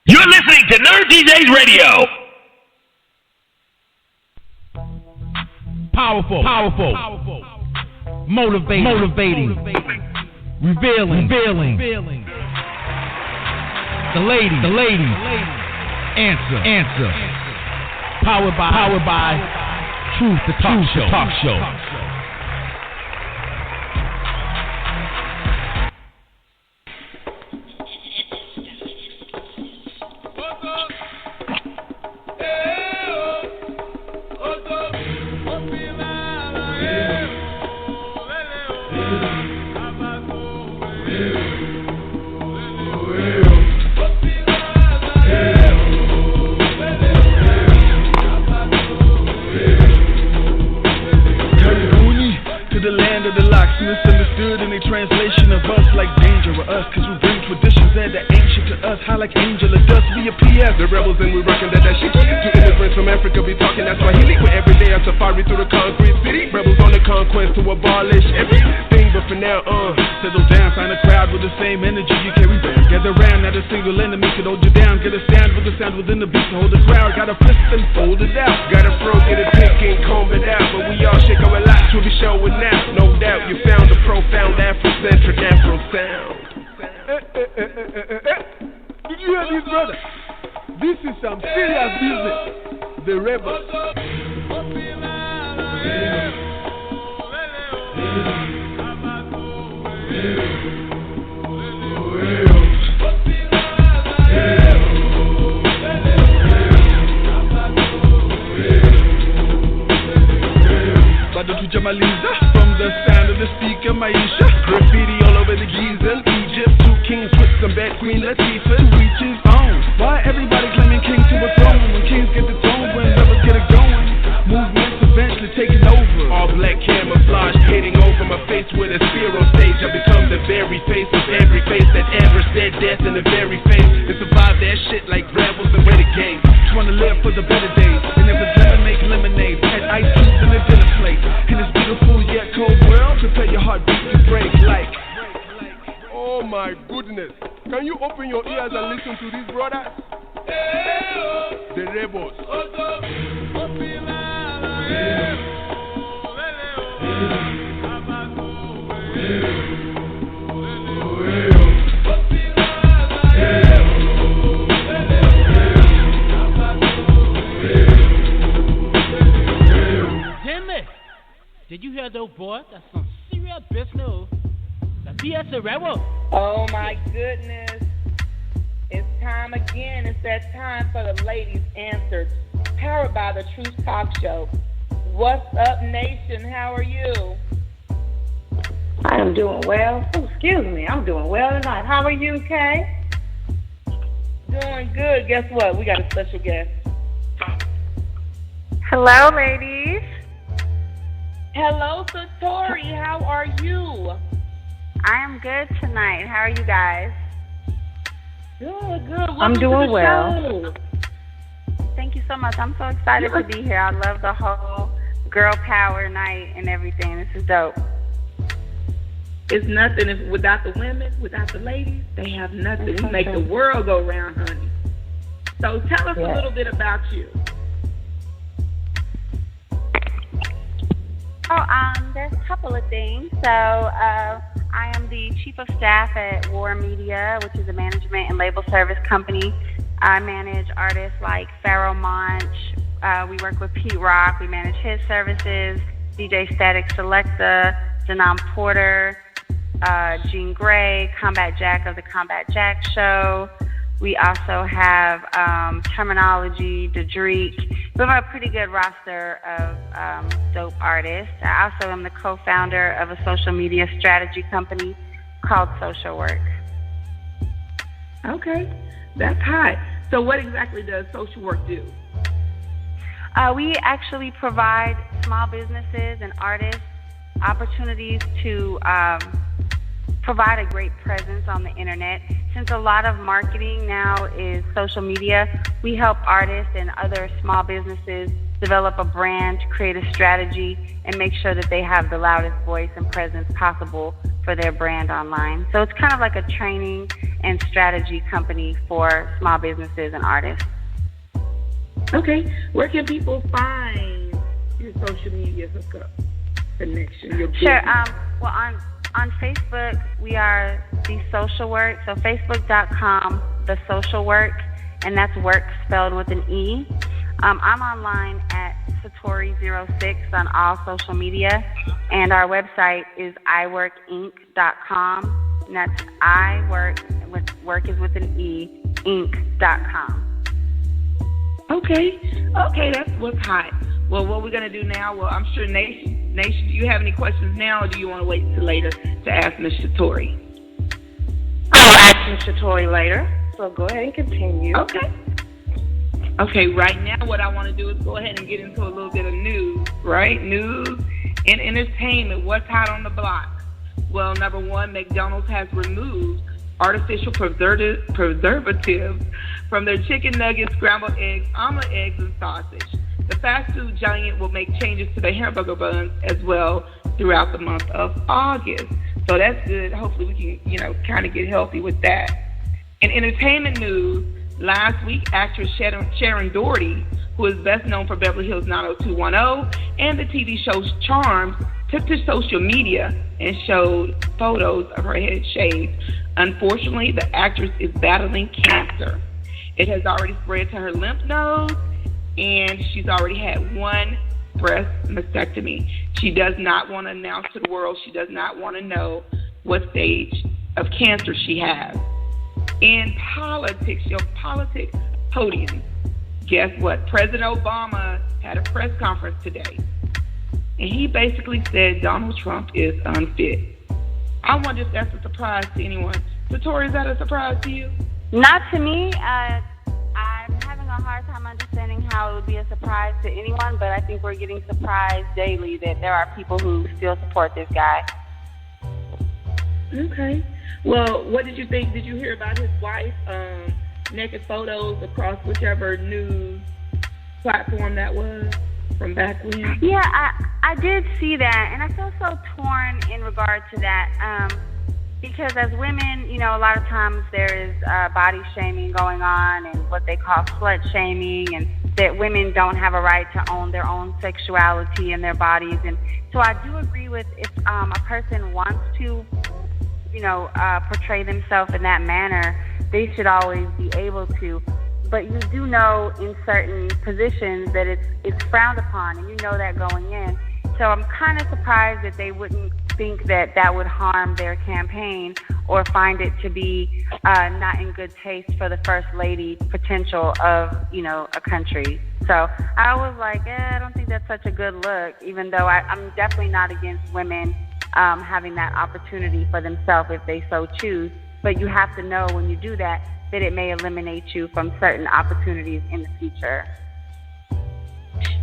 You're listening to Nerd DJs Radio. Powerful, motivating, revealing. The lady, answer. Powered by Truth, the talk show. Misunderstood in a translation of us like danger of us, cause we bring traditions that are ancient to us. How like Angela dust, we a PS. The rebels and we reckon that shit. Two immigrants from Africa be talking that Swahili. We're every day on safari through the concrete city. Rebels on the conquest to abolish everything, but for now, settle down, find a crowd with the same energy you carry round. Gather round, not a single enemy can hold you down. Get a stand with the sound within the beat to hold the crowd. Got a fist and fold it out. Got a fro, get it pink and comb it out. But we all shake our locks, we'll be showing out. No doubt you found a profound Afrocentric Afro sound. Did you hear this, brother? This is some serious business. The rebels. Bado tujamaliza from the sound of the speaker Maisha. Graffiti all over the Giza, Egypt. Two kings with some bad Queen Latifah reaches on. Why everybody claiming king to a throne? When kings get the throne, when rebels get it going. Movements eventually taking over. All black camouflage painting over my face with a spear on stage. I become the very face of every face that ever said death in the very face. And survive that shit like rebels and renegades. Just wanna live for the better days. And if it's lemon, make lemonade. Add ice cubes in a dinner plate. In this beautiful yet cold world, prepare your heartbeat to break like. Oh my goodness. Can you open your ears and listen to these brothers? The rebels. Did you hear those boys? That's some serious business. The PS Rebel. Oh my goodness. It's time again. It's that time for the ladies' answers. Powered by the Truth Talk Show. What's up, nation? How are you? I am doing well. Oh, excuse me. I'm doing well tonight. How are you, Kaye? Doing good. Guess what? We got a special guest. Hello, ladies. Hello, Satori. How are you? I am good tonight. How are you guys? Good. Welcome I'm doing well. Show. Thank you so much. I'm so excited to be here. I love the whole girl power night and everything. This is dope. It's nothing if without the women, without the ladies, they have nothing. We make the world go round, honey. So tell us a little bit about you. There's a couple of things. So, I am the Chief of Staff at War Media, which is a management and label service company. I manage artists like Pharoah Monch. We work with Pete Rock. We manage his services. DJ Static Selecta, Denom Porter, Jean Grey, Combat Jack of the Combat Jack Show. We also have Terminology, Dedrick. We have a pretty good roster of dope artists. I also am the co-founder of a social media strategy company called Social Work. Okay, that's hot. So what exactly does Social Work do? We actually provide small businesses and artists opportunities to provide a great presence on the internet. Since a lot of marketing now is social media, we help artists and other small businesses develop a brand, create a strategy, and make sure that they have the loudest voice and presence possible for their brand online. So it's kind of like a training and strategy company for small businesses and artists. Okay. Where can people find your social media hookup connection? Your Sure. Well, on Facebook, we are The Social Work. So Facebook.com, The Social Work, and that's work spelled with an E. I'm online at Satori06 on all social media, and our website is iworkinc.com, and that's work is with an E, inc.com. Okay, that's what's hot. Well, what we're going to do now, I'm sure Nation, do you have any questions now, or do you want to wait till later to ask Ms. Satori? I'll ask Ms. Satori later, so go ahead and continue. Okay, right now what I want to do is go ahead and get into a little bit of news, right? News and entertainment, what's hot on the block? Well, number one, McDonald's has removed artificial preservatives from their chicken nuggets, scrambled eggs, omelet eggs, and sausage. The fast food giant will make changes to their hamburger buns as well throughout the month of August. So that's good. Hopefully we can, kind of get healthy with that. In entertainment news, last week, actress Sharon Doherty, who is best known for Beverly Hills 90210 and the TV show Charmed, took to social media and showed photos of her head shaved. Unfortunately, the actress is battling cancer. It has already spread to her lymph nodes, and she's already had one breast mastectomy. She does not want to announce to the world. She does not want to know what stage of cancer she has. In politics, your politics podium, guess what? President Obama had a press conference today, and he basically said Donald Trump is unfit. I wonder if that's a surprise to anyone. Satori, is that a surprise to you? Not to me. I'm having a hard time understanding how it would be a surprise to anyone, but I think we're getting surprised daily that there are people who still support this guy. Okay. Well, what did you think? Did you hear about his wife naked photos across whichever news platform that was from back when? Yeah, I did see that, and I feel so torn in regard to that. Because as women, a lot of times there is body shaming going on and what they call slut shaming, and that women don't have a right to own their own sexuality and their bodies. And so I do agree with if a person wants to, portray themselves in that manner, they should always be able to. But you do know in certain positions that it's frowned upon, and you know that going in. So I'm kind of surprised that they wouldn't think that would harm their campaign or find it to be not in good taste for the first lady potential of, a country. So I was like, I don't think that's such a good look, even though I'm definitely not against women having that opportunity for themselves if they so choose. But you have to know when you do that it may eliminate you from certain opportunities in the future.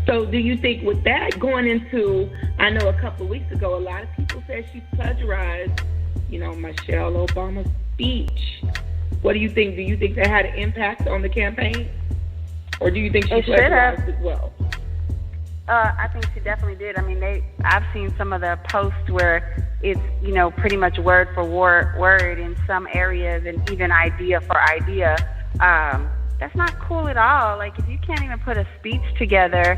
So do you think with that going into, I know a couple of weeks ago, a lot of people said she plagiarized, Michelle Obama's speech. What do you think? Do you think that had an impact on the campaign? Or do you think she plagiarized as well? I think she definitely did. I mean, I've seen some of the posts where it's, pretty much word for word in some areas and even idea for idea. That's not cool at all. Like, if you can't even put a speech together,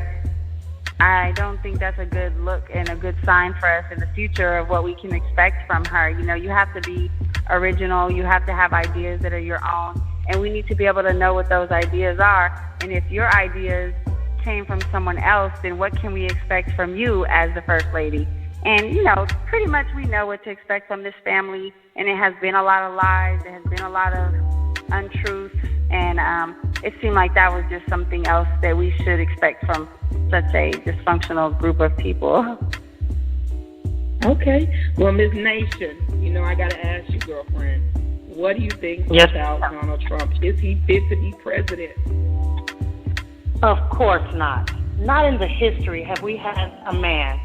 I don't think that's a good look and a good sign for us in the future of what we can expect from her. You have to be original. You have to have ideas that are your own. And we need to be able to know what those ideas are. And if your ideas came from someone else, then what can we expect from you as the First Lady? And, pretty much we know what to expect from this family. And it has been a lot of lies. There has been a lot of untruths. And it seemed like that was just something else that we should expect from such a dysfunctional group of people. Okay. Well, Ms. Nation, I got to ask you, girlfriend, what do you think about Donald Trump? Is he fit to be president? Of course not. Not in the history have we had a man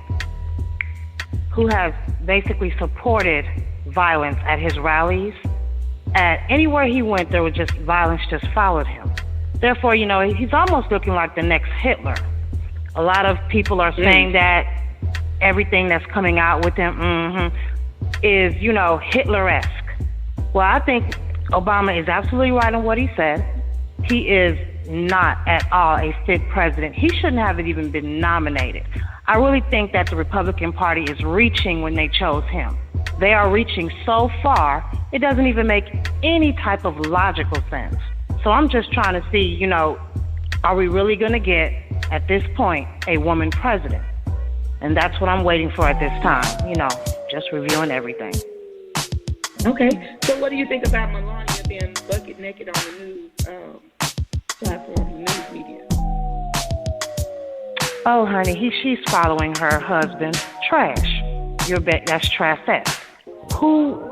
who has basically supported violence at his rallies. At anywhere he went, there was just violence just followed him. Therefore, he's almost looking like the next Hitler. A lot of people are saying that everything that's coming out with him, is, Hitler-esque. Well, I think Obama is absolutely right on what he said. He is not at all a fit president. He shouldn't have even been nominated. I really think that the Republican Party is reaching when they chose him. They are reaching so far, it doesn't even make any type of logical sense. So I'm just trying to see, are we really going to get, at this point, a woman president? And that's what I'm waiting for at this time, just reviewing everything. Okay. So what do you think about Melania being bucket naked on the news platform, the news media? Oh, honey, she's following her husband. Trash. That's trash. Who,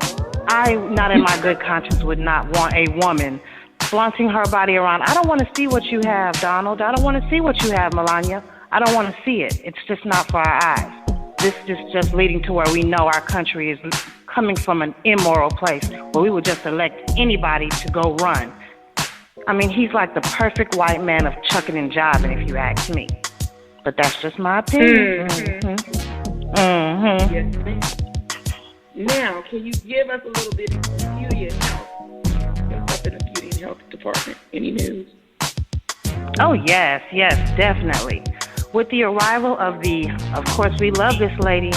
not in my good conscience, would not want a woman flaunting her body around. I don't want to see what you have, Donald. I don't want to see what you have, Melania. I don't want to see it. It's just not for our eyes. This is just leading to where we know our country is coming from an immoral place where we would just elect anybody to go run. I mean, he's like the perfect white man of chucking and jiving, if you ask me. But that's just my opinion. Yes, ma'am. Now, can you give us a little bit of beauty and health? What's up in the beauty and health department? Any news? Oh, yes, definitely. With the arrival of course, we love this lady,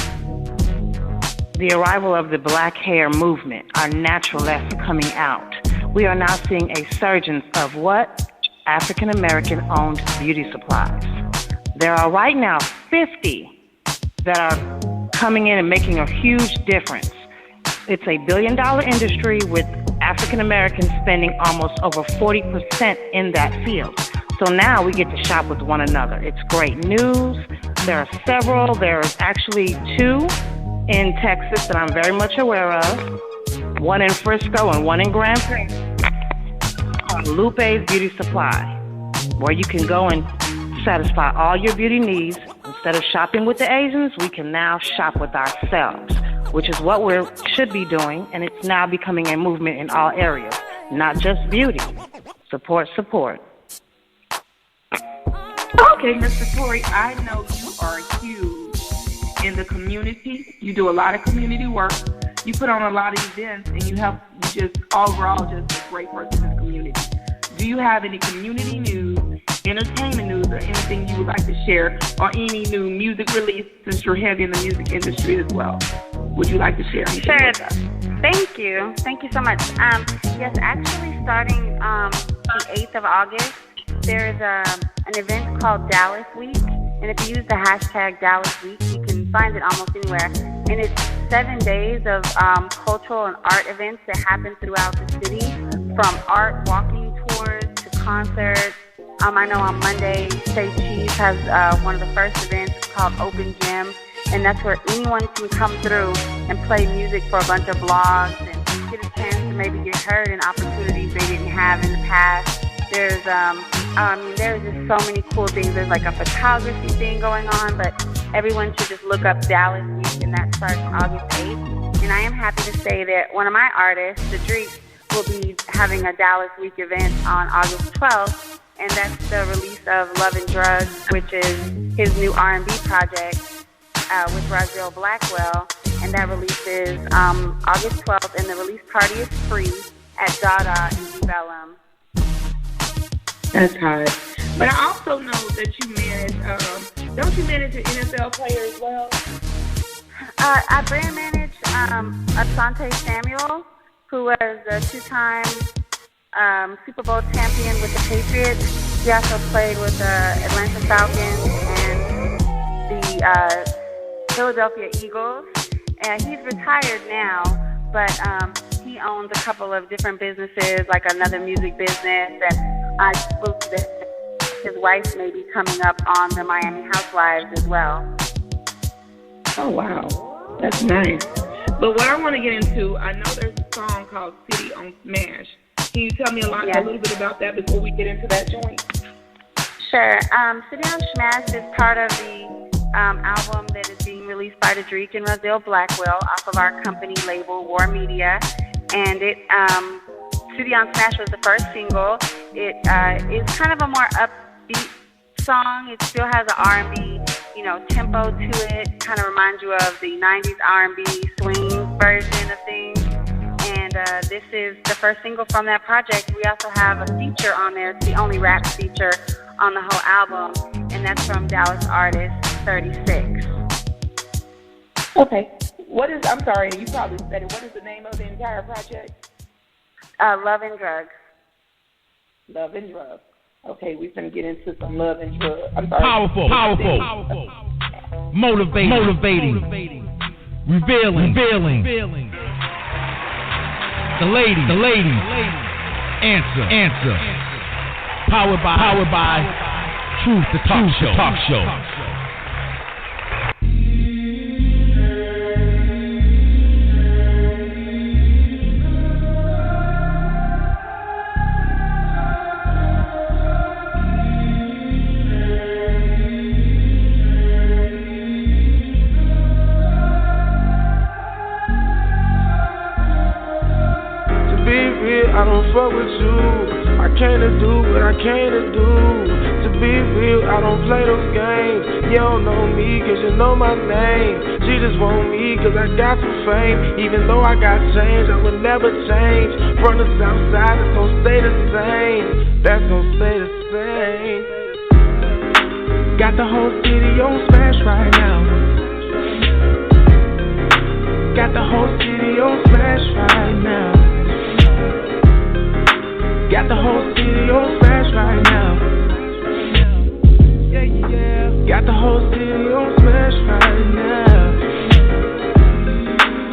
the arrival of the black hair movement, our naturalness coming out. We are now seeing a surgence of what? African-American owned beauty supplies. There are right now 50 that are coming in and making a huge difference. It's a billion-dollar industry with African-Americans spending almost over 40% in that field. So now we get to shop with one another. It's great news. There are several. There's actually 2 in Texas that I'm very much aware of. One in Frisco and one in Grand Prairie. Called Lupe's Beauty Supply, where you can go and satisfy all your beauty needs. Instead of shopping with the Asians, we can now shop with ourselves, which is what we should be doing, and it's now becoming a movement in all areas, not just beauty. Support. Okay, Ms. Satori, I know you are huge in the community. You do a lot of community work. You put on a lot of events, and you just overall just a great person in the community. Do you have any community news, entertainment news, or anything you would like to share, or any new music release, since you're heavy in the music industry as well? Would you like to share anything? Sure. Thank you so much. Yes, actually starting the 8th of August, there's an event called Dallas Week, and if you use the hashtag Dallas Week, you can find it almost anywhere. And it's 7 days of cultural and art events that happen throughout the city, from art walking tours to concerts. I know on Monday, Say Cheese has one of the first events called Open Gym, and that's where anyone can come through and play music for a bunch of blogs and get a chance to maybe get heard in opportunities they didn't have in the past. There's just so many cool things. There's like a photography thing going on, but everyone should just look up Dallas Week, and that starts August 8th. And I am happy to say that one of my artists, TheTruth, will be having a Dallas Week event on August 12th, and that's the release of Love and Drugs, which is his new R&B project with Raziel Blackwell, and that releases August 12th, and the release party is free at Dada in Bellum. That's hard. But I also know that you manage, don't you manage an NFL player as well? I brand manage Asante Samuel, who was a 2-time Super Bowl champion with the Patriots. He also played with the Atlanta Falcons and the Philadelphia Eagles. And he's retired now, but he owns a couple of different businesses, like another music business, and I believe that his wife may be coming up on the Miami Housewives as well. Oh, wow. That's nice. But what I want to get into, I know there's a song called City on Smash. Can you tell me a little bit about that before we get into that joint? Sure. City on Smash is part of the album that is being released by TheTruth and Raziel Blackwell off of our company label, War Media. And City on Smash was the first single. It is kind of a more upbeat song. It still has an R&B, tempo to it. Kind of reminds you of the 90s R&B swing. version of things. And this is the first single from that project. We also have a feature on there. It's the only rap feature on the whole album, and that's from Dallas artist 36. Okay. I'm sorry, you probably said it. What is the name of the entire project? Love and Drugs. Love and Drugs. Okay, we're going to get into some Love and Drugs. I'm sorry. Powerful. Motivating. Revealing. The lady. Answer. Powered by Truth, the talk show. I don't fuck with you. I can't do what I can't do. To be real, I don't play those games. You don't know me cause you know my name. She just want me cause I got some fame. Even though I got change, I will never change. From the south side, it's gon' stay the same. That's gon' stay the same. Got the whole city on smash right now. Got the whole city on smash right now. Got the whole city on smash right now. Got the whole city on smash right now.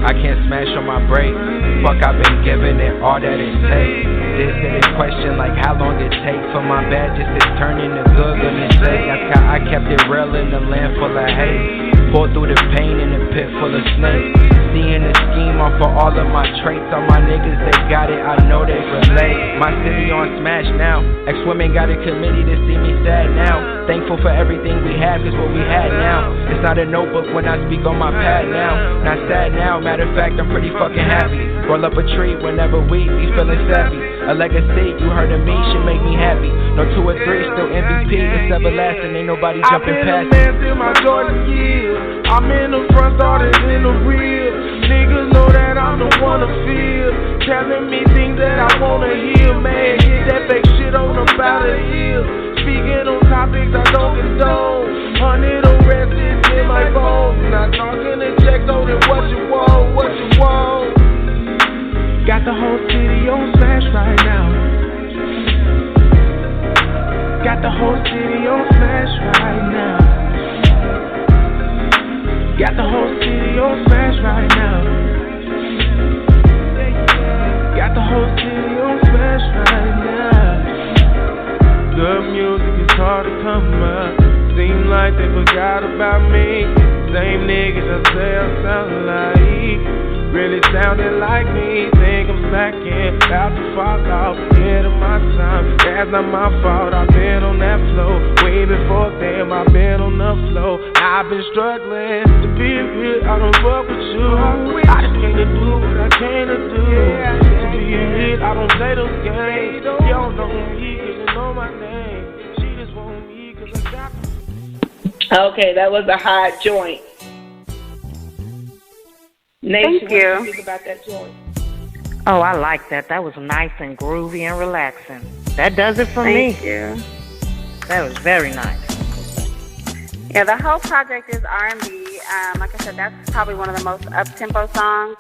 I can't smash on my break. Fuck, I've been giving it all that it takes. This is a question like how long it take for my bad just to turn into good goodness sake. That's how I kept it real in the land full of hate. Pull through the pain in the pit full of snakes. Seeing the scheme off for all of my traits. All my niggas, they got it, I know they relate. My city on smash now. Ex-women got a committee to see me sad now. Thankful for everything we have, cause what we had now. It's not a notebook when I speak on my pad now. Not sad now, matter of fact, I'm pretty fucking happy. Roll up a tree whenever we be feeling savvy. A legacy, you heard of me, should make me happy. No 2 or 3, still MVP, it's everlasting, ain't nobody jumping past it. I've been a man till my Jordan years. I'm in the front, started in the rear. Niggas know that I'm the one to feel. Telling me things that I wanna hear. Man, get that fake shit on the battle hill. Speaking on topics I don't condone. 100 arrests in my phone. Not talking to checks on it, what you want. Got the whole city on smash right now. Got the whole city on smash right now. Got the whole city on smash right now. Got the whole city on smash right now. Good music is hard to come up. Seem like they forgot about me. Same niggas I say I sound like. Really sounded like me, think I'm slacking, about to fall off, ahead of my time. That's not my fault, I've been on that flow. Way before them, I've been on the flow. I've been struggling to be real, I don't fuck with you. I just can't do what I can't do. To be real, I don't play those games. You don't know me, cause you know my name. She just want me, cause I got me. Okay, that was a hot joint. Nation, Thank you. What do you think about that joint? Oh, I like that. That was nice and groovy and relaxing. That does it for me. Thank you. That was very nice. Yeah, the whole project is R&B. Like I said, that's probably one of the most up-tempo songs.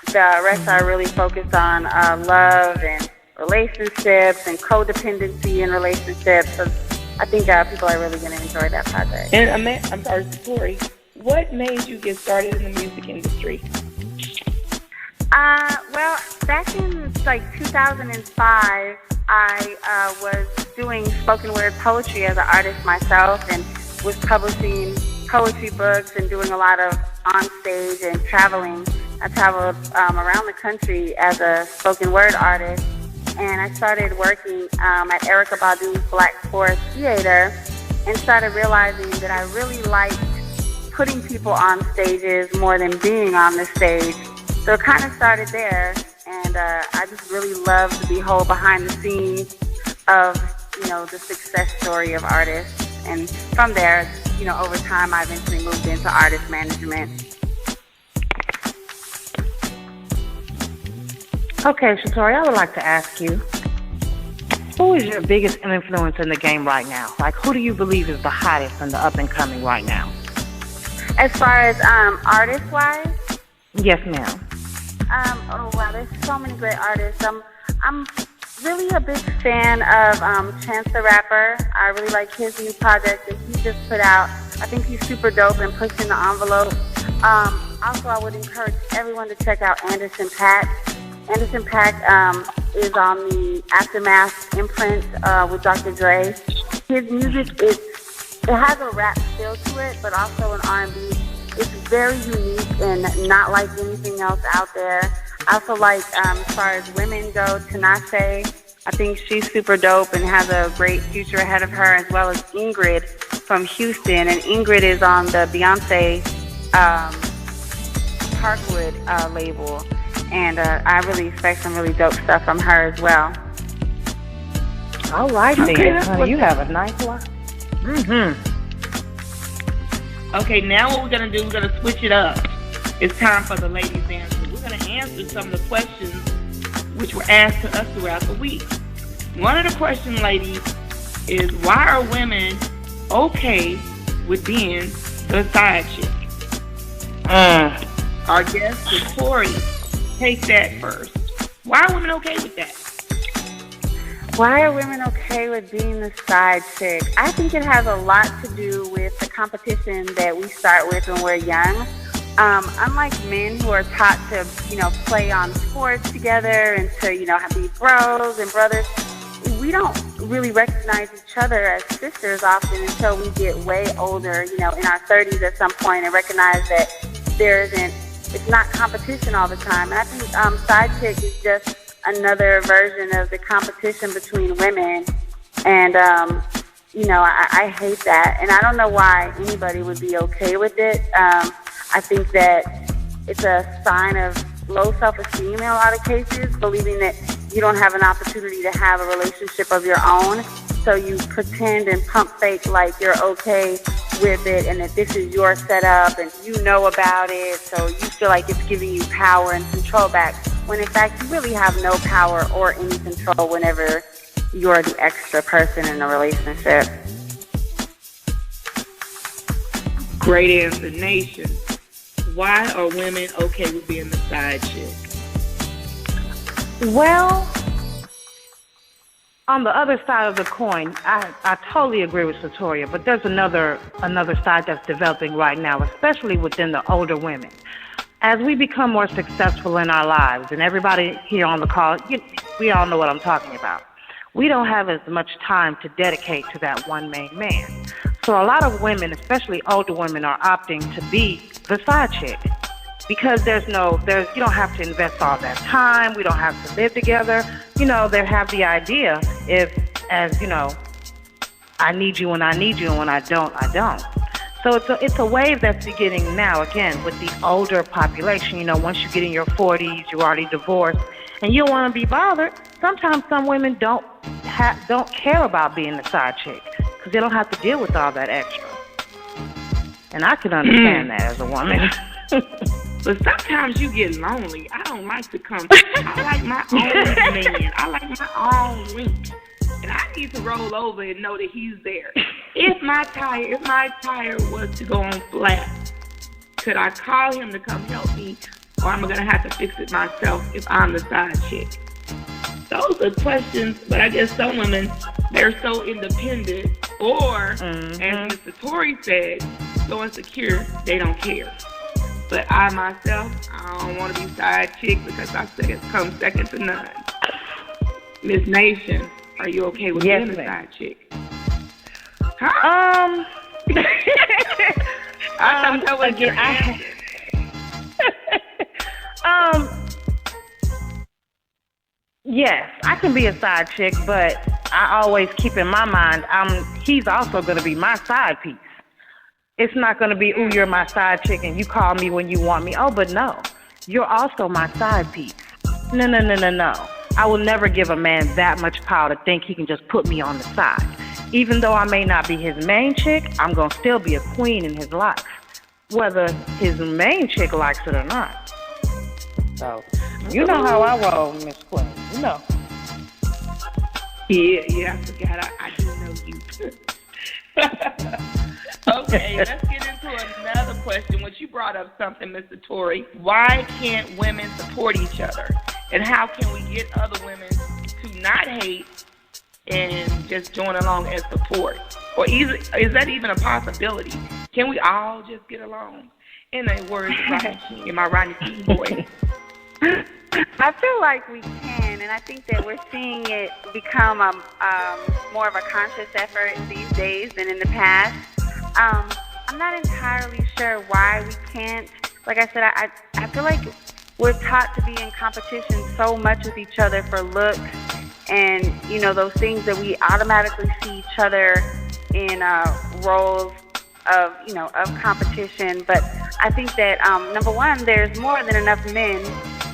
The rest are really focused on love and relationships and codependency in relationships. So I think people are really going to enjoy that project. And I'm sorry, Satori, what made you get started in the music industry? Well, back in 2005, I was doing spoken word poetry as an artist myself and was publishing poetry books and doing a lot of on stage and traveling. I traveled around the country as a spoken word artist, and I started working at Erykah Badu's Black Forest Theater and started realizing that I really liked putting people on stages more than being on the stage. So it kind of started there, and I just really love to be whole behind the scenes of, the success story of artists. And from there, over time, I eventually moved into artist management. Okay, Satori, I would like to ask you, who is your biggest influence in the game right now? Like, who do you believe is the hottest and the up-and-coming right now? As far as artist-wise? Yes, ma'am. Oh, wow, there's so many great artists. I'm really a big fan of Chance the Rapper. I really like his new project that he just put out. I think he's super dope and pushing the envelope. Also, I would encourage everyone to check out Anderson .Paak. Anderson .Paak is on the Aftermath imprint with Dr. Dre. His music it has a rap feel to it, but also an R&B. It's very unique and not like anything else out there. I also like, as far as women go, Tinashe. I think she's super dope and has a great future ahead of her, as well as Ingrid from Houston. And Ingrid is on the Beyonce Parkwood label. And I really expect some really dope stuff from her as well. All right, then. Honey, you have a nice one. Okay, now what we're going to do, we're going to switch it up. It's time for the ladies' answer. We're going to answer some of the questions which were asked to us throughout the week. One of the questions, ladies, is why are women okay with being the side chick? Our guest, Satori, take that first. Why are women okay with that? Why are women okay with being the side chick? I think it has a lot to do with the competition that we start with when we're young. Unlike men who are taught to, play on sports together and to, be bros and brothers, we don't really recognize each other as sisters often until we get way older, in our 30s at some point, and recognize that it's not competition all the time. And I think side chick is just another version of the competition between women. And, I hate that. And I don't know why anybody would be okay with it. I think that it's a sign of low self-esteem in a lot of cases, believing that you don't have an opportunity to have a relationship of your own. So you pretend and pump fake like you're okay with it and that this is your setup and you know about it. So you feel like it's giving you power and control back, when in fact you really have no power or any control whenever you're the extra person in a relationship. Great answer, Nation. Why are women okay with being the side chick? Well, on the other side of the coin, I totally agree with Satori, but there's another side that's developing right now, especially within the older women. As we become more successful in our lives, and everybody here on the call, we all know what I'm talking about. We don't have as much time to dedicate to that one main man. So a lot of women, especially older women, are opting to be the side chick because you don't have to invest all that time. We don't have to live together. They have the idea I need you when I need you, and when I don't, I don't. So it's a wave that's beginning now, again, with the older population. Once you get in your 40s, you're already divorced, and you don't want to be bothered. Sometimes some women don't care about being the side chick because they don't have to deal with all that extra. And I can understand that as a woman. But sometimes you get lonely. I don't like to come. I like my own man. I like my own link. And I need to roll over and know that he's there. If my tire was to go on flat, could I call him to come help me, or am I going to have to fix it myself if I'm the side chick? Those are questions, but I guess some women, they're so independent, or, as Mr. Satori said, so insecure, they don't care. But I myself, I don't want to be side chick because I come second to none. Miss Nation, are you okay with being a side chick? Huh? I thought that was your answer. Yes, I can be a side chick, but I always keep in my mind, he's also going to be my side piece. It's not going to be, ooh, you're my side chick and you call me when you want me. Oh, but no, you're also my side piece. No. I will never give a man that much power to think he can just put me on the side. Even though I may not be his main chick, I'm going to still be a queen in his life, whether his main chick likes it or not. So You know how I roll, Miss Queen. You know. Yeah, I forgot. I do know you. Okay, let's get into another question, which you brought up something, Mr. Tory. Why can't women support each other? And how can we get other women to not hate and just join along as support? Or is that even a possibility? Can we all just get along? In the words of Rodney King, in my Rodney King voice. I feel like we can, and I think that we're seeing it become more of a conscious effort these days than in the past. I'm not entirely sure why we can't. Like I said, I feel like we're taught to be in competition so much with each other for looks and, you know, those things that we automatically see each other in roles of, you know, of competition. But I think that, number one, there's more than enough men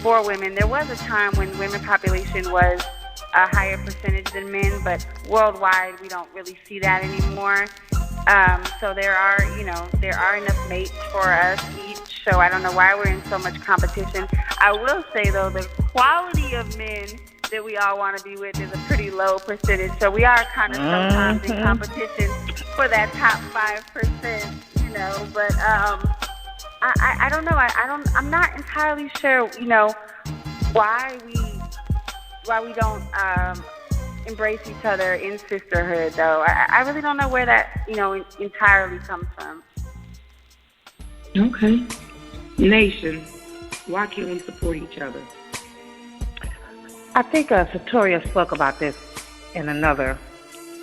for women. There was a time when women population was a higher percentage than men, but worldwide we don't really see that anymore. So there are enough mates for us each. So I don't know why we're in so much competition. I will say though, the quality of men that we all want to be with is a pretty low percentage. So we are kind of sometimes in competition for that top 5%, you know. But I don't know. I'm not entirely sure, you know, why we don't embrace each other in sisterhood, though. I really don't know where that, you know, entirely comes from. Okay. Nation, why can't we support each other? I think Satori spoke about this in another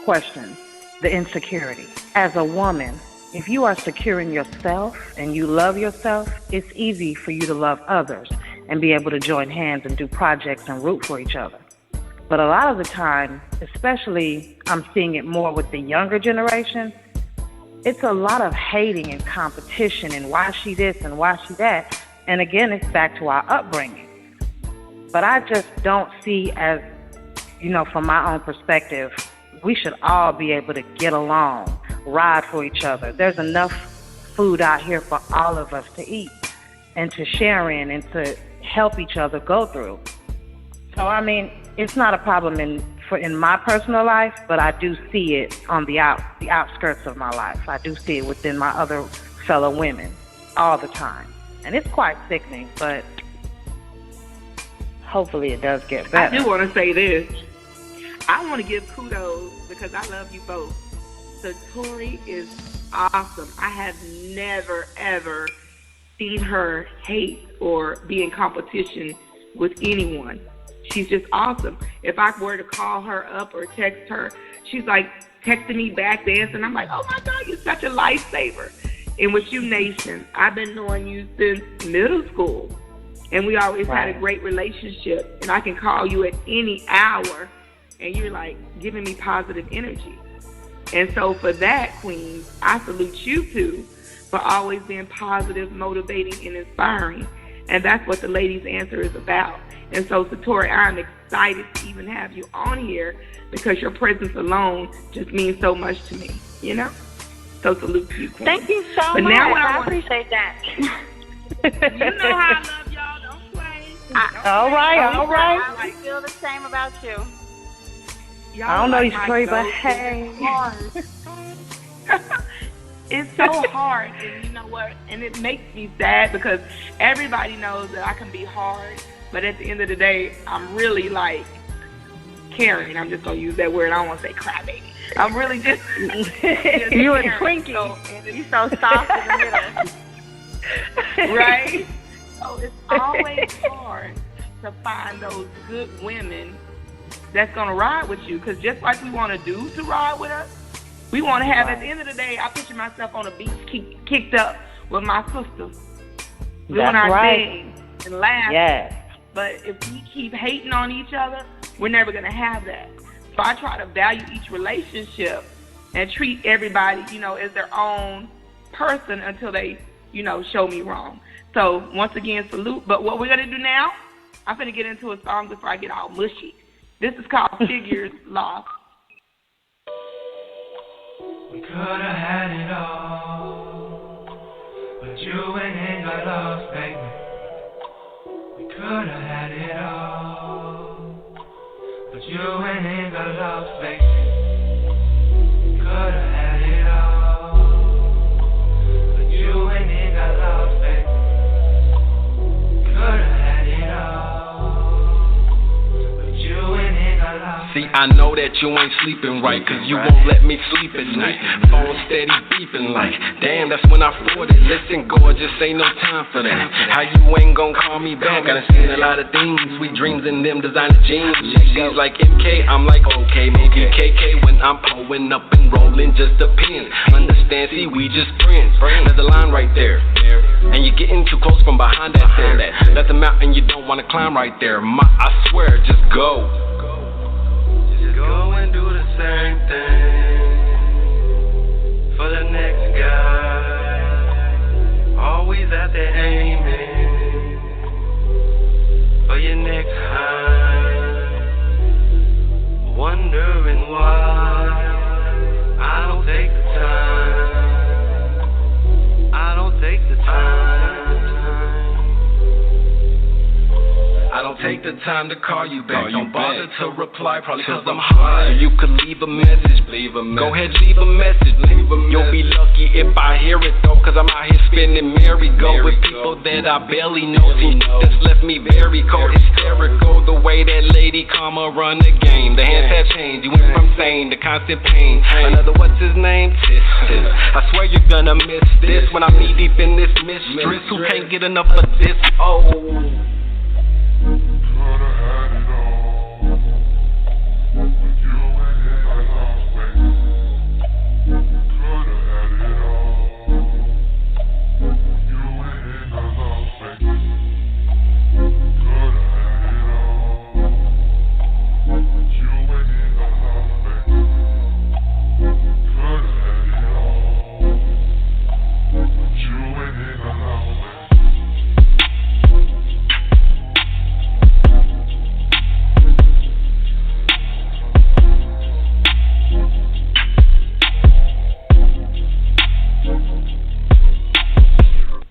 question, the insecurity. As a woman, if you are secure in yourself and you love yourself, it's easy for you to love others and be able to join hands and do projects and root for each other. But a lot of the time, especially I'm seeing it more with the younger generation, it's a lot of hating and competition and why she this and why she that. And again, it's back to our upbringing. But I just don't see as, you know, from my own perspective, we should all be able to get along, ride for each other. There's enough food out here for all of us to eat and to share in and to help each other go through. So, I mean, it's not a problem in my personal life, but I do see it on the outskirts of my life. I do see it within my other fellow women all the time. And it's quite sickening, but hopefully it does get better. I do want to say this. I want to give kudos because I love you both. Satori is awesome. I have never, ever seen her hate or be in competition with anyone. She's just awesome. If I were to call her up or text her, she's like texting me back, dancing. I'm like, oh my God, you're such a lifesaver. And with you, Nation, I've been knowing you since middle school. And we always had a great relationship. And I can call you at any hour, and you're like giving me positive energy. And so for that, Queens, I salute you too for always being positive, motivating, and inspiring. And that's what the Ladies' Answer is about. And so, Satori, I'm excited to even have you on here because your presence alone just means so much to me, you know? So salute to you, Queen. Thank you so much. Now I appreciate that. You know how I love y'all. Don't play. All right. I feel the same about you. Y'all I don't know like these stories, but hey. It's so hard, and you know what? And it makes me sad because everybody knows that I can be hard, but at the end of the day, I'm really like caring. I'm just gonna use that word. I don't want to say crybaby. I'm really just you and Twinkie. You so soft in the middle, right? So it's always hard to find those good women that's gonna ride with you, because just like we want a dude to ride with us, we want to have, at the end of the day, I picture myself on a beach kicked up with my sisters, doing our thing and laughing. Yes. But if we keep hating on each other, we're never going to have that. So I try to value each relationship and treat everybody, you know, as their own person until they, you know, show me wrong. So once again, salute. But what we're going to do now, I'm going to get into a song before I get all mushy. This is called Figures Lost. We could have had it all, but you went and got lost, baby. We could Coulda had it all, but you ain't nigga lost faith. Coulda had it all, but you ain't nigga lost faith. Coulda had it all, but you ain't nigga lost faith. See, I know that you ain't sleeping right, cause you won't let me sleep at night. Phone steady beeping like, damn, that's when I fought it. Listen, gorgeous, ain't no time for that. How you ain't gon' call me back? I done seen a lot of things, sweet dreams in them designer jeans. She's like MK, I'm like okay, maybe KK when I'm pulling up and rolling, just depends. Understand, see, we just friends. There's a line right there, and you're getting too close from behind that there. That's a mountain you don't wanna climb right there. I swear, just go. Go and do the same thing for the next guy. Always out there aiming for your next high. Wondering why I don't take the time. I don't take the time. I don't take the time to call you back. Don't bother to reply, probably cause I'm high. You could leave a message. Go ahead, leave a message. You'll be lucky if I hear it though, cause I'm out here spinning merry-go with people that I barely know. See, that's left me very cold, hysterical. The way that lady Karma run the game. The hands have changed. You went from sane to constant pain. Another what's his name? Tis. I swear you're gonna miss this when I'm knee deep in this mistress who can't get enough of this. Oh.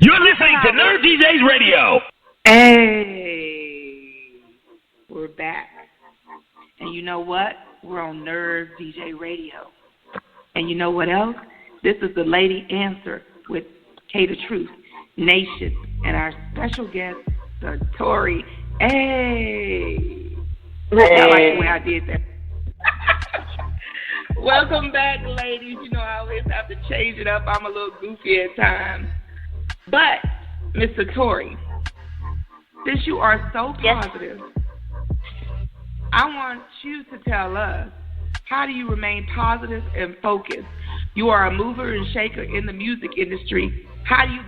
You're listening to Nerd DJs Radio. Hey, we're back. And you know what? We're on Nerd DJ Radio. And you know what else? This is the Lady Answer with Kaye TheTruth Nation and our special guest, Satori. Hey. I like the way I did that. Welcome back, ladies. You know, I always have to change it up. I'm a little goofy at times. But, Miss Satori, since you are so positive, I want you to tell us, how do you remain positive and focused? You are a mover and shaker in the music industry. How do you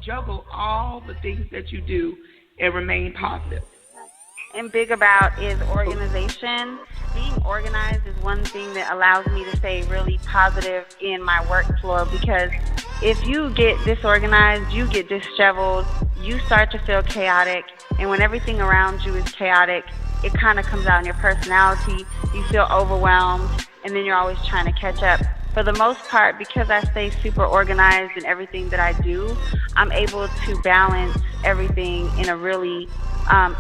juggle all the things that you do and remain positive? And big about is organization. Being organized is one thing that allows me to stay really positive in my workflow, because if you get disorganized, you get disheveled, you start to feel chaotic, and when everything around you is chaotic, it kind of comes out in your personality. You feel overwhelmed, and then you're always trying to catch up. For the most part, because I stay super organized in everything that I do, I'm able to balance everything in a really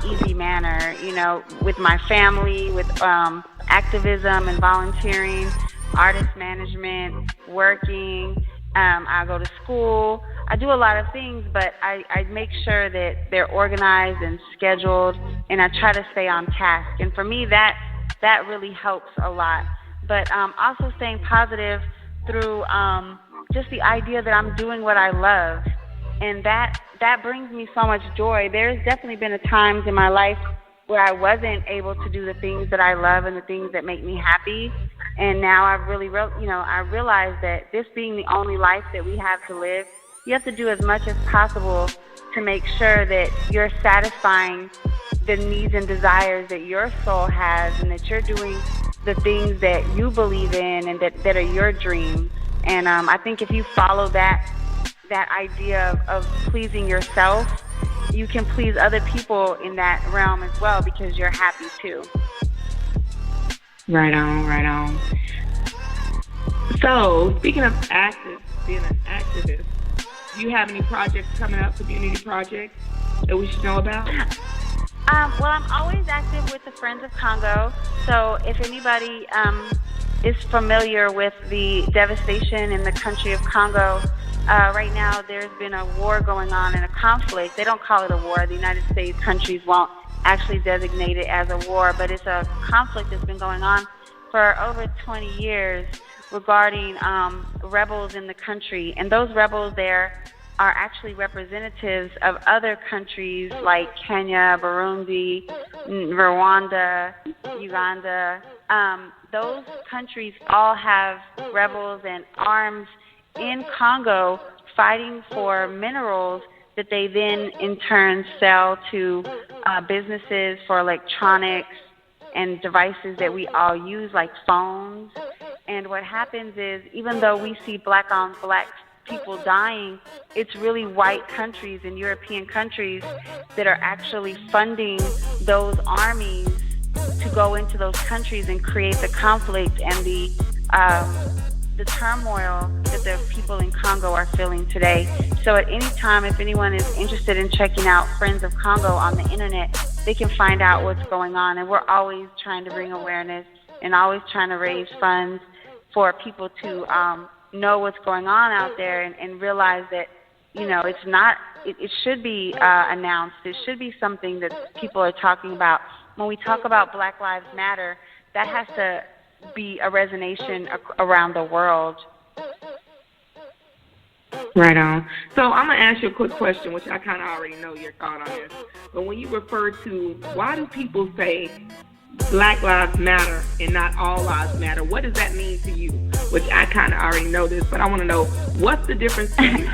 easy manner, you know, with my family, with activism and volunteering, artist management, working. I go to school. I do a lot of things, but I make sure that they're organized and scheduled, and I try to stay on task. And for me, that really helps a lot. But also staying positive through just the idea that I'm doing what I love. And that brings me so much joy. There's definitely been times in my life where I wasn't able to do the things that I love and the things that make me happy. And now I've really, I realize that this being the only life that we have to live, you have to do as much as possible to make sure that you're satisfying the needs and desires that your soul has, and that you're doing the things that you believe in and that are your dreams. And I think if you follow that idea of pleasing yourself, you can please other people in that realm as well, because you're happy too. Right on. So, speaking of being an activist, do you have any projects coming up, community projects that we should know about? Well, I'm always active with the Friends of Congo. So if anybody is familiar with the devastation in the country of Congo, right now there's been a war going on and a conflict. They don't call it a war. The United States countries won't actually designate it as a war, but it's a conflict that's been going on for over 20 years regarding rebels in the country. And those rebels there are actually representatives of other countries like Kenya, Burundi, Rwanda, Uganda. Those countries all have rebels and arms in Congo fighting for minerals that they then in turn sell to businesses for electronics and devices that we all use like phones. And what happens is, even though we see black on black people dying, it's really white countries and European countries that are actually funding those armies to go into those countries and create the conflict and the turmoil that the people in Congo are feeling today. So at any time, if anyone is interested in checking out Friends of Congo on the internet, they can find out what's going on. And we're always trying to bring awareness and always trying to raise funds for people to know what's going on out there and realize that, you know, it's not, it should be announced. It should be something that people are talking about. When we talk about Black Lives Matter, that has to be a resonation around the world. Right on. So I'm going to ask you a quick question, which I kind of already know your thought on this. But when you refer to, why do people say Black Lives Matter and not All Lives Matter, what does that mean to you? Which I kind of already know this, but I want to know, what's the difference to you?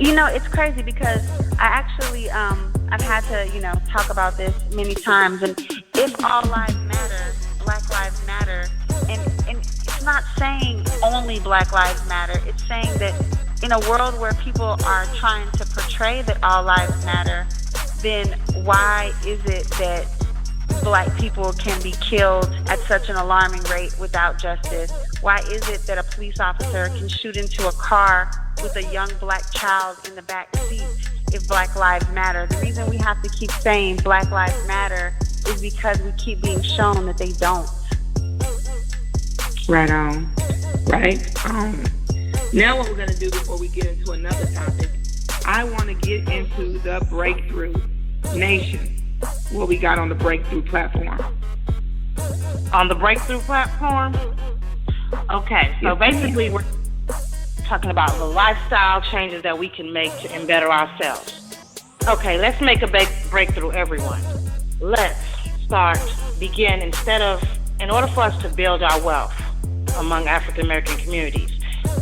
You know, it's crazy because I actually, I've had to, you know, talk about this many times. And if all lives matter, Black Lives Matter, and it's not saying only Black Lives Matter. It's saying that in a world where people are trying to portray that all lives matter, then why is it that Black people can be killed at such an alarming rate without justice? Why is it that a police officer can shoot into a car with a young Black child in the back seat if Black Lives Matter? The reason we have to keep saying Black Lives Matter is because we keep being shown that they don't. Right on. Right on. Now what we're going to do before we get into another topic, I want to get into the Breakthrough Nation, what we got on the Breakthrough platform. On the Breakthrough platform? Okay, so basically we're talking about the lifestyle changes that we can make to better ourselves. Okay, let's make a breakthrough, everyone. Let's begin, in order for us to build our wealth among African American communities,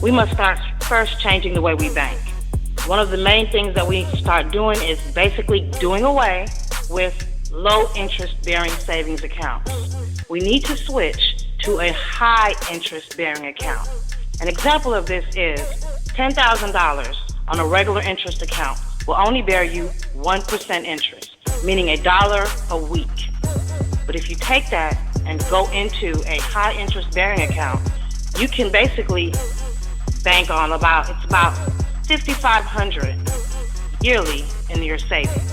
we must start first changing the way we bank. One of the main things that we start doing is basically doing away with low interest bearing savings accounts. We need to switch to a high interest bearing account. An example of this is $10,000 on a regular interest account will only bear you 1% interest, meaning $1 a week. But if you take that and go into a high interest bearing account, you can basically bank on about $5,500 yearly in your savings.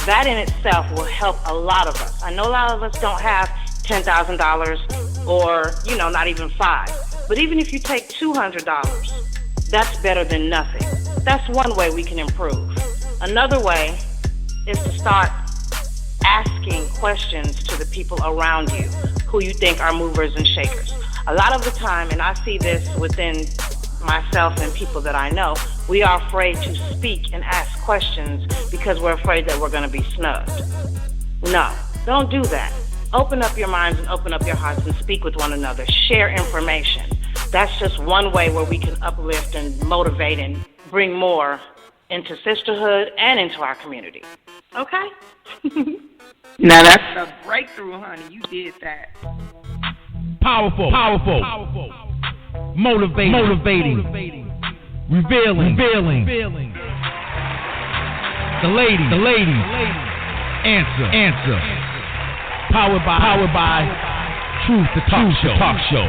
That in itself will help a lot of us. I know a lot of us don't have $10,000 or, not even $5,000. But even if you take $200, that's better than nothing. That's one way we can improve. Another way is to start asking questions to the people around you who you think are movers and shakers. A lot of the time, and I see this within myself and people that I know, we are afraid to speak and ask questions because we're afraid that we're going to be snubbed. No, don't do that. Open up your minds and open up your hearts and speak with one another. Share information. That's just one way where we can uplift and motivate and bring more into sisterhood and into our community. Okay? Now that's a breakthrough, honey. You did that. Powerful. Motivating. Revealing. The lady. Answer. Powered by Truth, the talk show.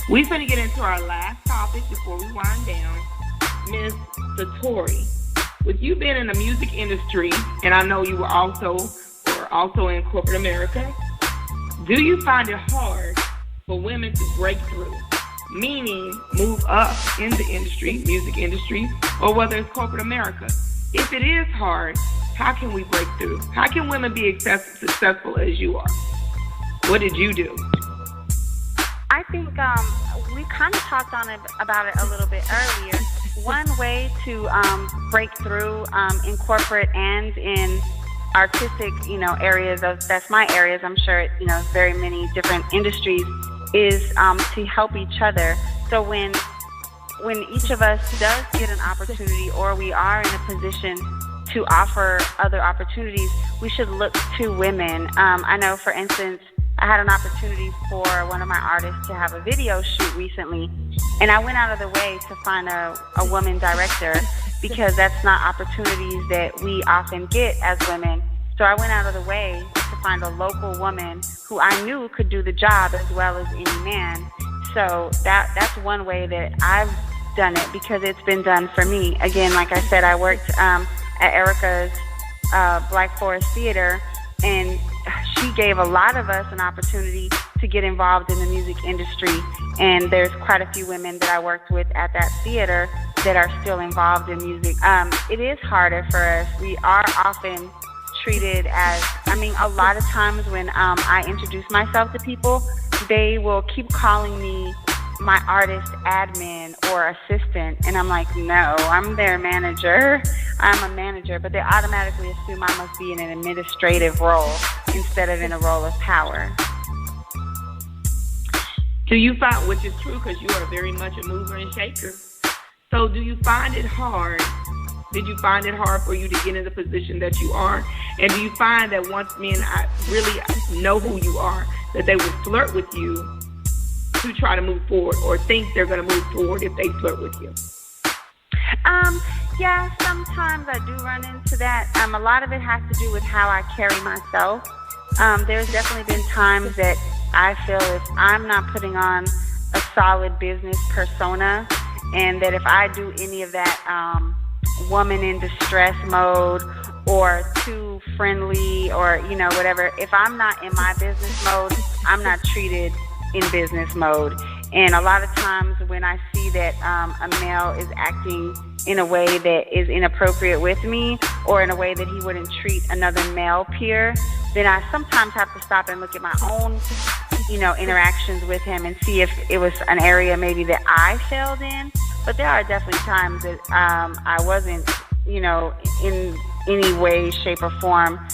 We're going to get into our last topic before we wind down. Miss Satori, with you being in the music industry, and I know you were also in corporate America, do you find it hard for women to break through? Meaning move up in the industry, music industry, or whether it's corporate America. If it is hard, how can we break through? How can women be successful as you are? What did you do? I think we kind of talked about it a little bit earlier. One way to break through in corporate and in artistic, areas, that's my areas, I'm sure, very many different industries, is to help each other. So when each of us does get an opportunity or we are in a position to offer other opportunities, we should look to women. I know, for instance, I had an opportunity for one of my artists to have a video shoot recently, and I went out of the way to find a woman director because that's not opportunities that we often get as women. So I went out of the way to find a local woman who I knew could do the job as well as any man. So that's one way that I've done it because it's been done for me. Again, like I said, I worked at Erica's Black Forest Theater, and she gave a lot of us an opportunity to get involved in the music industry. And there's quite a few women that I worked with at that theater that are still involved in music. It is harder for us. We are often treated as, a lot of times when I introduce myself to people, they will keep calling me my artist admin or assistant, and I'm like, no, I'm their manager. I'm a manager, but they automatically assume I must be in an administrative role instead of in a role of power. Do you find, which is true because you are very much a mover and shaker, so do you find it hard? Did you find it hard for you to get in the position that you are? And do you find that once men really know who you are, that they will flirt with you to try to move forward, or think they're going to move forward if they flirt with you? Yeah, sometimes I do run into that. A lot of it has to do with how I carry myself. There's definitely been times that I feel if I'm not putting on a solid business persona, and that if I do any of that woman in distress mode or too friendly or, whatever, if I'm not in my business mode, I'm not treated in business mode. And a lot of times when I see that a male is acting in a way that is inappropriate with me, or in a way that he wouldn't treat another male peer, then I sometimes have to stop and look at my own, interactions with him and see if it was an area maybe that I failed in. But there are definitely times that I wasn't, in any way, shape, or form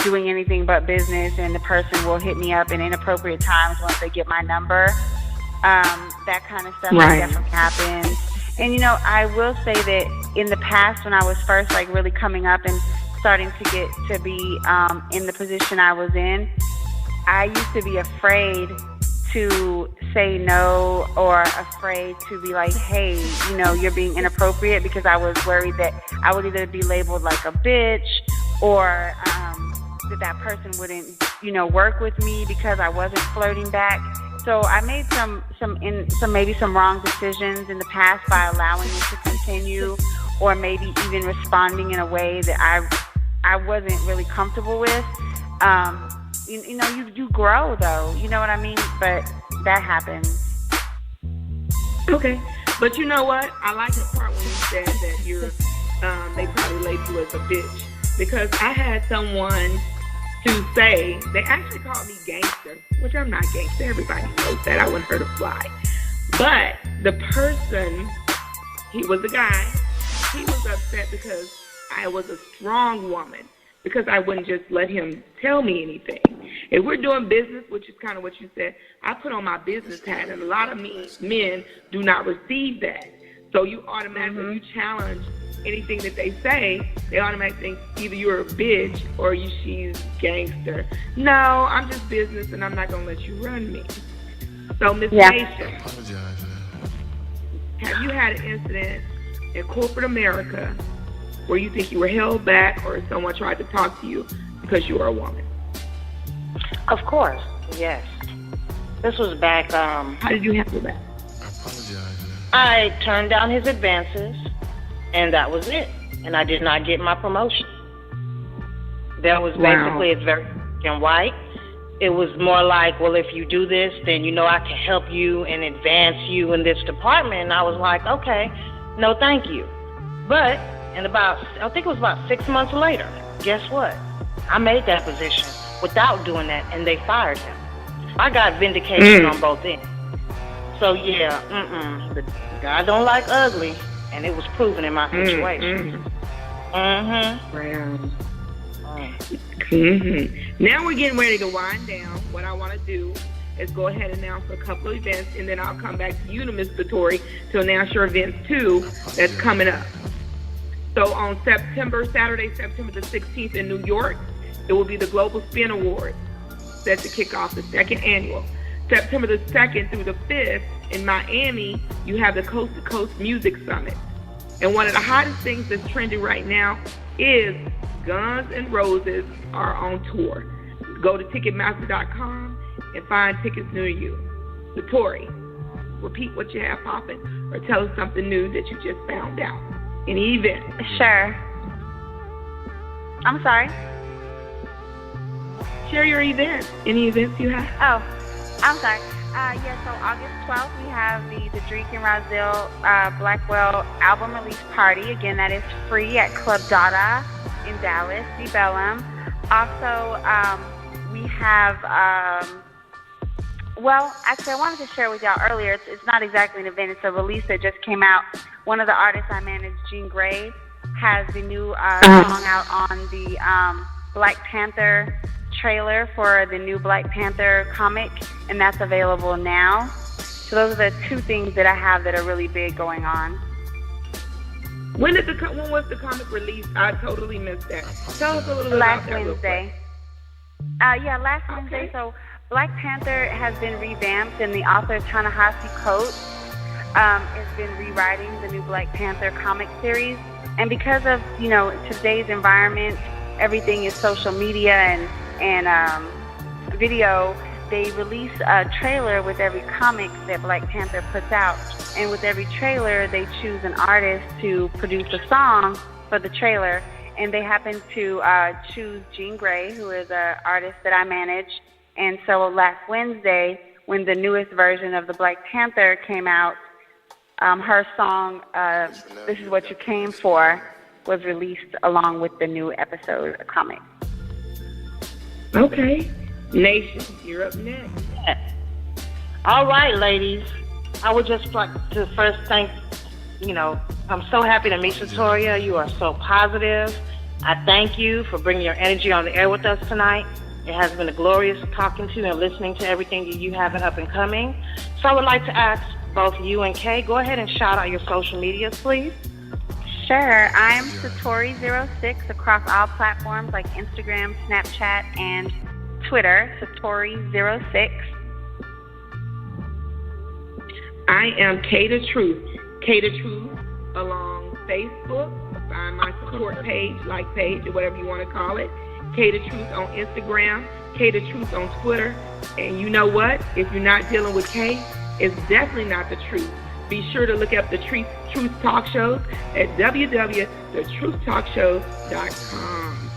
doing anything but business, and the person will hit me up in inappropriate times once they get my number. That kind of stuff definitely happens. And, I will say that in the past, when I was first really coming up and starting to get to be in the position I was in, I used to be afraid to say no, or afraid to be like, hey, you're being inappropriate, because I was worried that I would either be labeled like a bitch, or that person wouldn't, work with me because I wasn't flirting back. So I made some wrong decisions in the past by allowing it to continue, or maybe even responding in a way that I wasn't really comfortable with. You grow, though, you know what I mean? But that happens. Okay, but you know what? I like the part when you said that they probably labeled you as a bitch, because I had someone to say, they actually called me gangster, which I'm not gangster. Everybody knows that. I wouldn't hurt a fly. But the person, he was a guy, he was upset because I was a strong woman, because I wouldn't just let him tell me anything. If we're doing business, which is kind of what you said, I put on my business hat, and a lot of men do not receive that. So you automatically, you challenge anything that they say, they automatically think either you're a bitch or she's gangster. No, I'm just business, and I'm not going to let you run me. So, Miss Nation, have you had an incident in corporate America where you think you were held back, or someone tried to talk to you because you were a woman? Of course, yes. This was back. How did you handle that? I turned down his advances, and that was it. And I did not get my promotion. That was basically, it's very black and white. It was more like, well, if you do this, then you know I can help you and advance you in this department. And I was like, okay, no thank you. But I think it was about 6 months later, guess what? I made that position without doing that, and they fired him. I got vindication on both ends. So, yeah, the guy don't like ugly, and it was proven in my situation. Now we're getting ready to wind down. What I want to do is go ahead and announce a couple of events, and then I'll come back to you, Ms. Satori, to announce your events, too, that's coming up. So on Saturday, September the 16th in New York, it will be the Global Spin Awards set to kick off the second annual. September the 2nd through the 5th in Miami, you have the Coast to Coast Music Summit. And one of the hottest things that's trending right now is Guns N' Roses are on tour. Go to Ticketmaster.com and find tickets near you. Satori, repeat what you have popping or tell us something new that you just found out. Any event? Sure. I'm sorry? Share your events. Any events you have? Oh, I'm sorry. So August 12th, we have the Drake and Razil Blackwell album release party. Again, that is free at Club Dada in Dallas, the Bellum. Also, we have, actually, I wanted to share with y'all earlier. It's not exactly an event. It's a release that just came out. One of the artists I manage, Jean Grey, has the new song out on the Black Panther trailer for the new Black Panther comic, and that's available now. So those are the two things that I have that are really big going on. When was the comic released? I totally missed that. Tell us a little bit about that. Wednesday. Last Wednesday. So Black Panther has been revamped, and the author Ta-Nehisi Coates has been rewriting the new Black Panther comic series. And because of today's environment, everything is social media and video. They release a trailer with every comic that Black Panther puts out. And with every trailer, they choose an artist to produce a song for the trailer. And they happen to choose Jean Grey, who is an artist that I manage. And so last Wednesday, when the newest version of the Black Panther came out, her song, This Is What You Came For, was released along with the new episode of comic. Okay. Nation, you're up next. Yeah. All right, ladies. I would just like to first thank, I'm so happy to meet Satori. You are so positive. I thank you for bringing your energy on the air with us tonight. It has been a glorious talking to you and listening to everything that you have up and coming. So I would like to ask both you and Kaye, go ahead and shout out your social medias, please. Sure. I'm Satori06 across all platforms like Instagram, Snapchat, and Twitter, Satori06. I am Kaye TheTruth. Kaye TheTruth along Facebook. Find my support page, like page, or whatever you want to call it. Kaye TheTruth on Instagram. Kaye TheTruth on Twitter. And you know what? If you're not dealing with Kaye, it's definitely not the truth. Be sure to look up the Truth Talk Shows at www.thetruthtalkshows.com.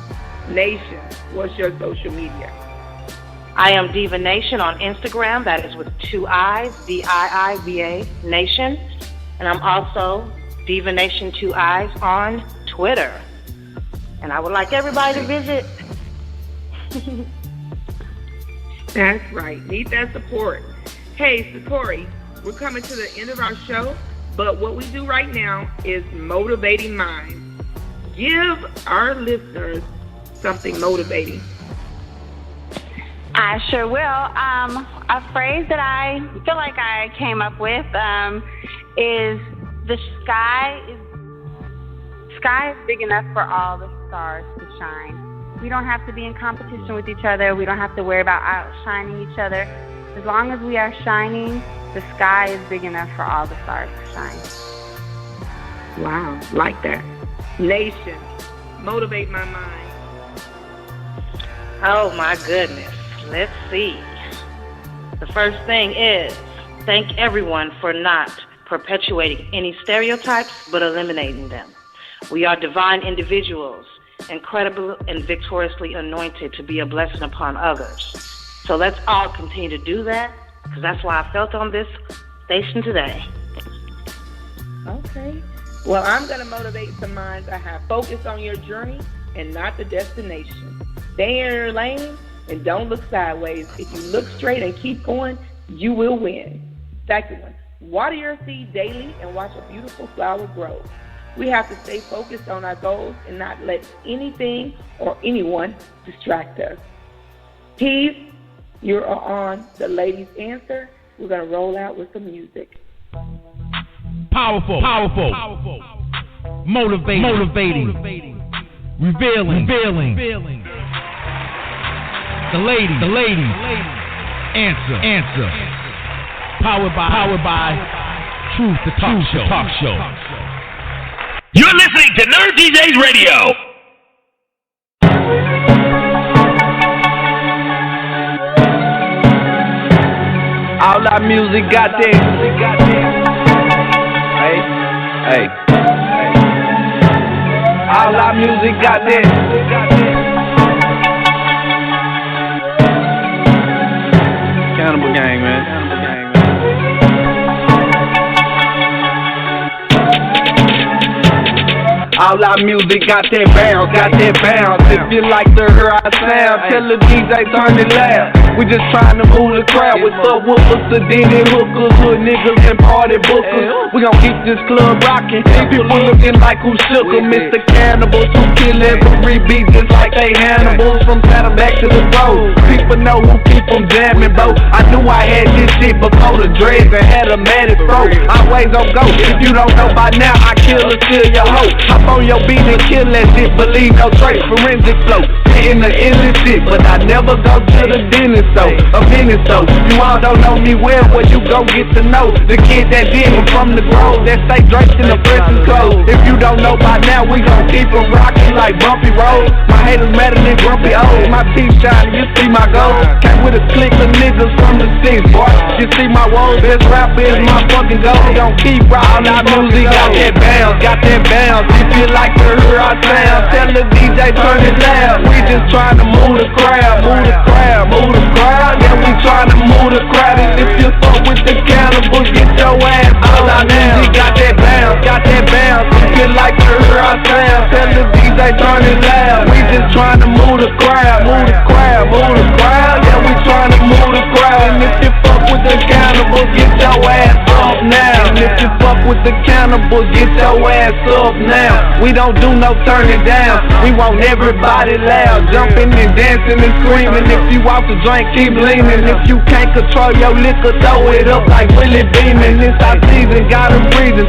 Nation, what's your social media? I am Diva Nation on Instagram. That is with 2 I's, DIIVA Nation. And I'm also Diva Nation 2 I's on Twitter. And I would like everybody to visit. That's right. Need that support. Hey, Satori, we're coming to the end of our show, but what we do right now is motivating minds. Give our listeners something motivating. I sure will. A phrase that I feel like I came up with is the sky is big enough for all the stars to shine. We don't have to be in competition with each other. We don't have to worry about outshining each other. As long as we are shining, the sky is big enough for all the stars to shine. Wow, like that. Nation, motivate my mind. Oh my goodness. Let's see. The first thing is thank everyone for not perpetuating any stereotypes, but eliminating them. We are divine individuals, incredible and victoriously anointed to be a blessing upon others. So let's all continue to do that, because that's why I felt on this station today. Okay. Well, I'm going to motivate some minds. I have focus on your journey and not the destination. Stay in your lane and don't look sideways. If you look straight and keep going, you will win. Second one, water your seed daily and watch a beautiful flower grow. We have to stay focused on our goals and not let anything or anyone distract us. Keith, you're on The Ladies Answer. We're going to roll out with some music. Powerful. Motivating. Revealing. The lady. Answer. Powered by Truth, the talk show. You're listening to Nerd DJs Radio. All our music got that. Hey. All our music got that. Cannibal Gang, man. All our music got that bounce. If you like to hear our sound, tell the DJ turn it loud. We just trying to move the crowd with subwoofers, sedated hookers, hood niggas and party bookers. We gon' keep this club rockin'. People looking like who shook 'em. Mr. Cannibals who kill every beat just like they Hannibals. From Saturn back to the road, people know who keep them jamming, bro. I knew I had this shit before the dreads and had a manic throat. Always on go. If you don't know by now, I kill or steal your hoe. Hop on your beat and kill that shit. Believe no trace, forensic flow. Hitting the endless shit, but I never go to the dentist. So, a minute so, you all don't know me well, well you gon' get to know the kid that did me from the grove, that stay dressed in the prison clothes. If you don't know by now, we gon' keep them rockin' like bumpy roads. My haters madder than grumpy old, my teeth shining, you see my gold. Came with a clique of niggas from the six, boy. You see my woes, best rapper is my fucking goal. We gon' keep rockin' our music, got that bounce. If you like to hear our sound, tell the DJ turn it loud. We just tryna move the crowd. Yeah, we tryna move the crowd. And if you fuck with the cannibals, get your ass all out now. We got that bounce. If you like to hear our sound, tell the DJ turn it loud. We just tryna move the crowd. Yeah, we tryna move the crowd. And if you fuck with the cannibals, get your ass up now. And if you fuck with the cannibals, get your ass up now. We don't do no turning down. We want everybody loud, jumping and dancing and screaming. If you out to drink, keep leaning. If you can't control your liquor, throw it up like Willie Beeman. This our season, got them breathing.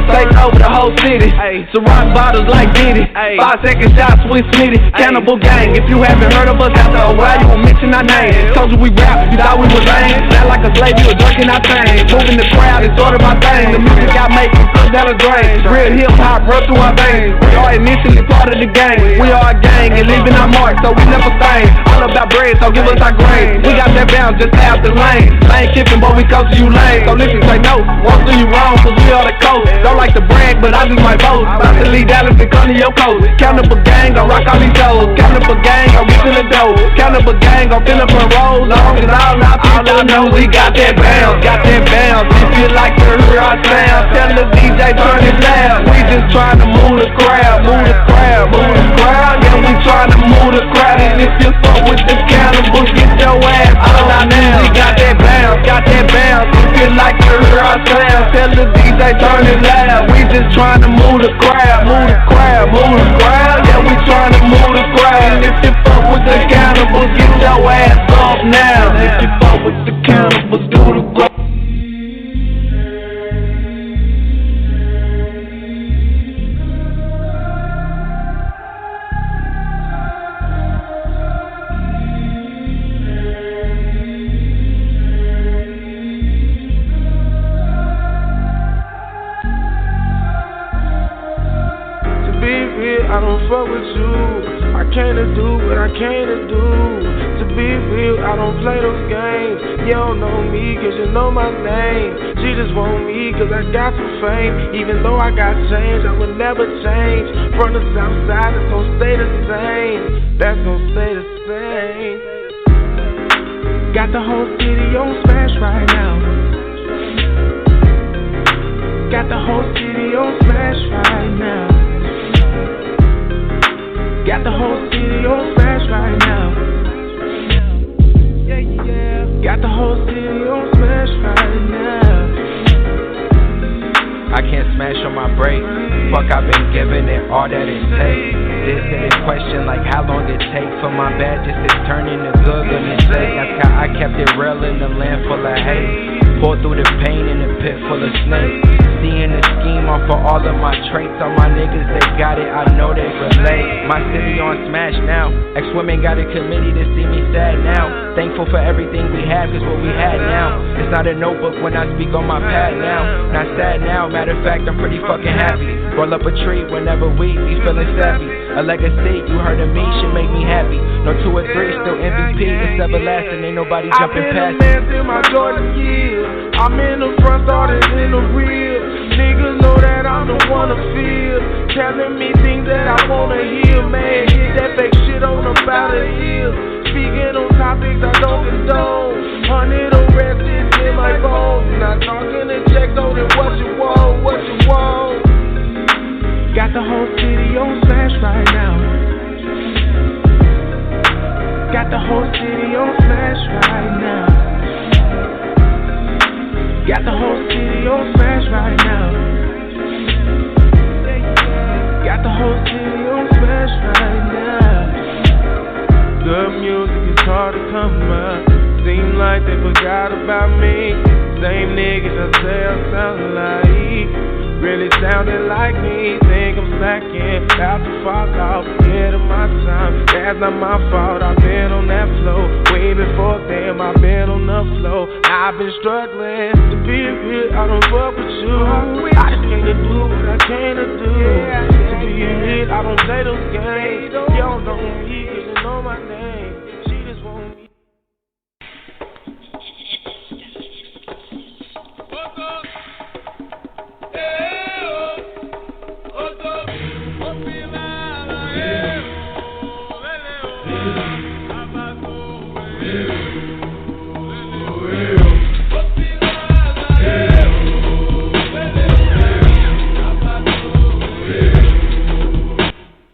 Take over the whole city. Surround bottles like Diddy. 5-second shots with Smitty. Cannibal Gang. If you haven't heard of us, after a while you won't mention our name. Told you we rap, you thought we was lame. Not like a slave, you was drinking our thing. Moving the crowd, it's sort of my thing. The music I make is put down a drain. Real hip hop run through our veins. We are initially part of the game. We are a gang and leaving our mark, so we never stain. All about bread, so give us our grain. We got that bounce just out the lane. Lane kipping, but we close to you lame. So listen, say no, won't do you wrong, cause we are the coast. Don't like to brag, but I just might boast. About to lead Dallas and come to your coast. Cannibal Gang, gon' rock all these shows. Cannibal Gang, gon' get to the dough. Cannibal Gang, gon' fill up and roll. Long as all our people know we got that bounce. If you like to hear our sound, tell the DJ turn it loud. We just tryna move the crowd. Yeah, we tryna move the crowd. And if you fuck with the cannibals, get your ass all out now. We got that bounce. If you like to hear our sound, tell the DJ turn it loud. We just tryna move the crowd. Yeah, we tryna move the crowd. And if you fuck with the cannibals, get your ass off now. If you fuck with the cannibals, do the grow. I don't fuck with you. I came to do what I came to do. To be real, I don't play those games. You don't know me cause you know my name. She just want me cause I got some fame. Even though I got change, I would never change. From the south side, it's gon' stay the same. That's gon' stay the same. Got the whole city on smash right now. Got the whole city on smash right now. Got the whole city on smash right now. Yeah, yeah. Got the whole city on smash right now. I can't smash on my break. Fuck, I've been giving it all that it takes. This question like how long it take for my bad just to turn into good goodness sake. That's how I kept it real in the land full of hate. Pulled through the pain in a pit full of snakes. Seeing the scheme off for all of my traits. All my niggas, they got it, I know they relate. My city on smash now. Ex-women got a committee to see me sad now. Thankful for everything we have, cause what we had now. It's not a notebook when I speak on my pad now. Not sad now, matter of fact, I'm pretty fucking happy. Roll up a tree whenever we be feeling savvy. A legacy, you heard of me, should make me happy. No 2 or 3, still MVP, it's everlasting, ain't nobody jumping past it. I've been a man till my Jordan years. I'm in the front, started in the rear. Niggas know that I'm the one to feel. Telling me things that I wanna hear. Man, hit that fake shit on about a hill. Speaking on topics I don't condone. 100 arrests in my phone. Not talking to checks on it, what you want, what you want. Got the whole city on smash right now. Got the whole city on smash right now. Got the whole city on smash right now. Got the whole city on smash right now. Good music is hard to come up. Seem like they forgot about me. Same niggas I say I sound like. Really sounded like me, think I'm slacking. About to fall off, ahead of my time. That's not my fault, I've been on that flow. Way before them, I've been on the flow. I've been struggling to be real, I don't fuck with you. I just came to do what I came to do. To be real, I don't play those games. You don't know me, cause you know my name. She just want me.